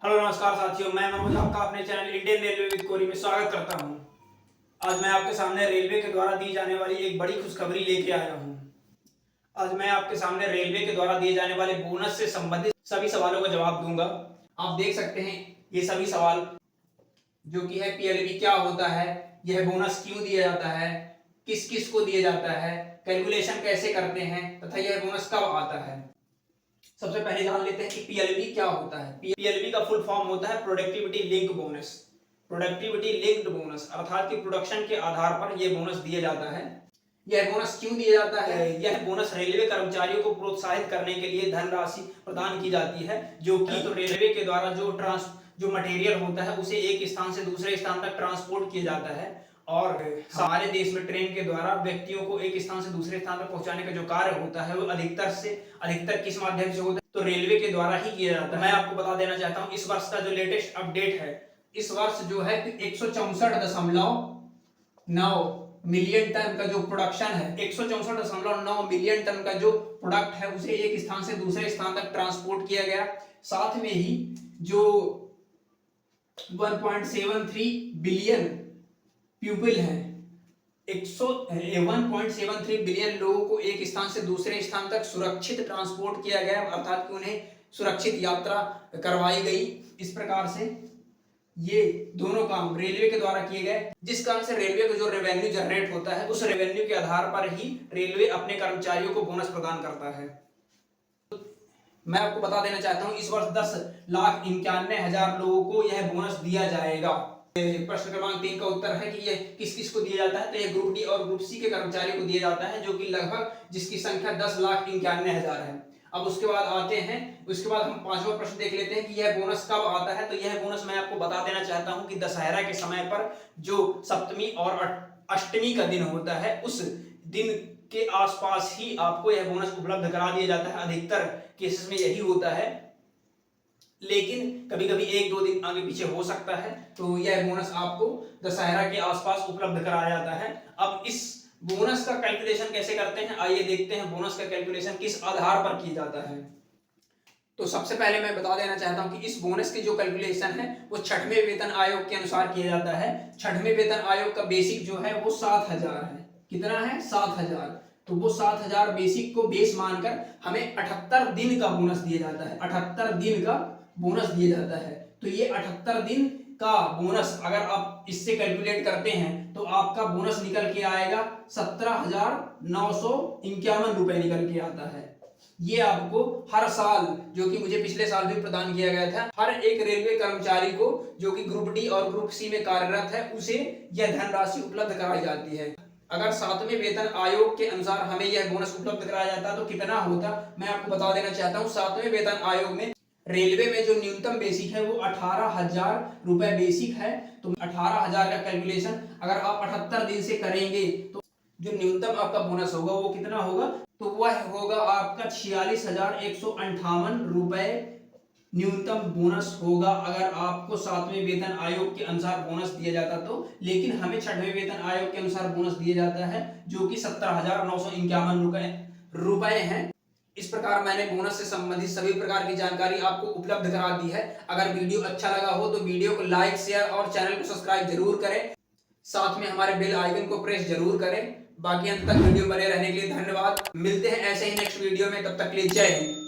Hello नमस्कार साथियों, मैं मनोज आपका अपने चैनल इंडियन रेलवे विद कोरी में स्वागत करता हूं। आज मैं आपके सामने रेलवे के द्वारा दी जाने वाली एक बड़ी खुशखबरी लेके आया हूं। आज मैं आपके सामने रेलवे के द्वारा दिए जाने वाले बोनस से संबंधित सभी सवालों का जवाब दूंगा। आप देख सकते हैं ये सभी सवाल जो कि है पीएलबी क्या होता है, यह बोनस क्यों दिया जाता है, किस किस को दिया जाता है, कैलकुलेशन कैसे करते हैं तथा यह बोनस कब आता है। सबसे पहले जान लेते हैं कि पीएलबी क्या होता है। पीएलबी का फुल फॉर्म होता है productivity link bonus. Productivity linked bonus अर्थात कि प्रोडक्शन के आधार पर यह बोनस दिया जाता है। यह बोनस क्यों दिया जाता है? यह बोनस रेलवे कर्मचारियों को प्रोत्साहित करने के लिए धनराशि प्रदान की जाती है, जो कि तो रेलवे के द्वारा जो मटेरियल होता है उसे एक स्थान से दूसरे स्थान तक ट्रांसपोर्ट किया जाता है। और हमारे देश में ट्रेन के द्वारा व्यक्तियों को एक स्थान से दूसरे स्थान पर पहुंचाने का जो कार्य होता है वो अधिकतर किस माध्यम से होता है? तो रेलवे के द्वारा ही किया जाता है। मैं आपको बता देना चाहता हूं इस वर्ष का जो लेटेस्ट अपडेट है, इस वर्ष जो है 164.9 मिलियन टन का जो प्रोडक्शन है, 164.9 मिलियन टन का जो प्रोडक्ट है उसे एक स्थान से दूसरे स्थान तक ट्रांसपोर्ट किया गया। साथ में ही जो 1.73 बिलियन पीपल है, 1.73 बिलियन लोगों को एक स्थान से दूसरे स्थान तक सुरक्षित ट्रांसपोर्ट किया गया, अर्थात कि उन्हें सुरक्षित यात्रा करवाई गई। इस प्रकार से ये दोनों काम रेलवे के द्वारा किए गए, जिस कारण से रेलवे को जो रेवेन्यू जनरेट होता है उस रेवेन्यू के आधार पर ही रेलवे अपने कर्मचारियों को बोनस प्रदान करता है। मैं आपको बता देना चाहता हूं इस वर्ष 10,91,000 लोगों को यह बोनस दिया जाएगा। प्रश्न क्रमांक 3 का उत्तर है कि यह किस किस को दिया जाता है। तो यह ग्रुप डी और ग्रुप सी के कर्मचारियों को दिया जाता है, जो कि लगभग जिसकी संख्या 10,91,000 है। अब उसके बाद हम पांचवा प्रश्न देख लेते हैं कि यह बोनस कब आता है। तो यह बोनस मैं आपको बता देना चाहता हूं कि दशहरा के समय पर जो सप्तमी और अष्टमी का दिन होता है उस दिन के आसपास ही आपको यह बोनस उपलब्ध करा दिया जाता है। अधिकतर केसेस में यही होता है, लेकिन कभी कभी 1-2 दिन आगे पीछे हो सकता है। तो यह बोनस आपको दशहरा के आसपास उपलब्ध कराया जाता है। अब इस बोनस का कैलकुलेशन कैसे करते हैं, आइए देखते हैं बोनस का कैलकुलेशन किस आधार पर किया जाता है। तो सबसे पहले मैं बता देना चाहता हूं कि इस बोनस की जो कैलकुलेशन है वो 6वें वेतन आयोग के अनुसार किया जाता है। 6वें वेतन आयोग का बेसिक जो है वो 7,000 है। कितना है? 7,000। तो वो 7,000 बेसिक को बेस मानकर हमें 78 दिन का बोनस दिया जाता है। 78 दिन का बोनस दिया जाता है। तो ये 78 दिन का बोनस अगर आप इससे कैलकुलेट करते हैं तो आपका बोनस निकल के आएगा 17,951 रुपए निकल के आता है। ये आपको हर साल, जो कि मुझे पिछले साल भी प्रदान किया गया था, हर एक रेलवे कर्मचारी को जो कि ग्रुप डी और ग्रुप सी में कार्यरत है उसे यह धनराशि उपलब्ध कराई जाती है। अगर 7वें वेतन आयोग के अनुसार हमें यह बोनस उपलब्ध कराया जाता तो कितना होता, मैं आपको बता देना चाहता हूं। 7वें वेतन आयोग में रेलवे में जो न्यूनतम बेसिक है वो 18,000 रुपए बेसिक है। तो 18,000 का कैलकुलेशन अगर आप 78 दिन से करेंगे तो जो न्यूनतम आपका बोनस होगा वो कितना होगा? तो वह होगा आपका 46,158 रुपए न्यूनतम बोनस होगा अगर आपको 7वें वेतन आयोग के अनुसार बोनस दिया जाता तो। लेकिन हमें 6वें वेतन आयोग के अनुसार बोनस दिया जाता है, जो कि 17,951 रुपए है। इस प्रकार मैंने बोनस से संबंधित सभी प्रकार की जानकारी आपको उपलब्ध करा दी है। अगर वीडियो अच्छा लगा हो तो वीडियो को लाइक, शेयर और चैनल को सब्सक्राइब जरूर करें। साथ में हमारे बेल आइकन को प्रेस जरूर करें। बाकी अंत तक वीडियो बने रहने के लिए धन्यवाद। मिलते हैं ऐसे ही नेक्स्ट वीडियो में, तब तक के लिए जय हिंद।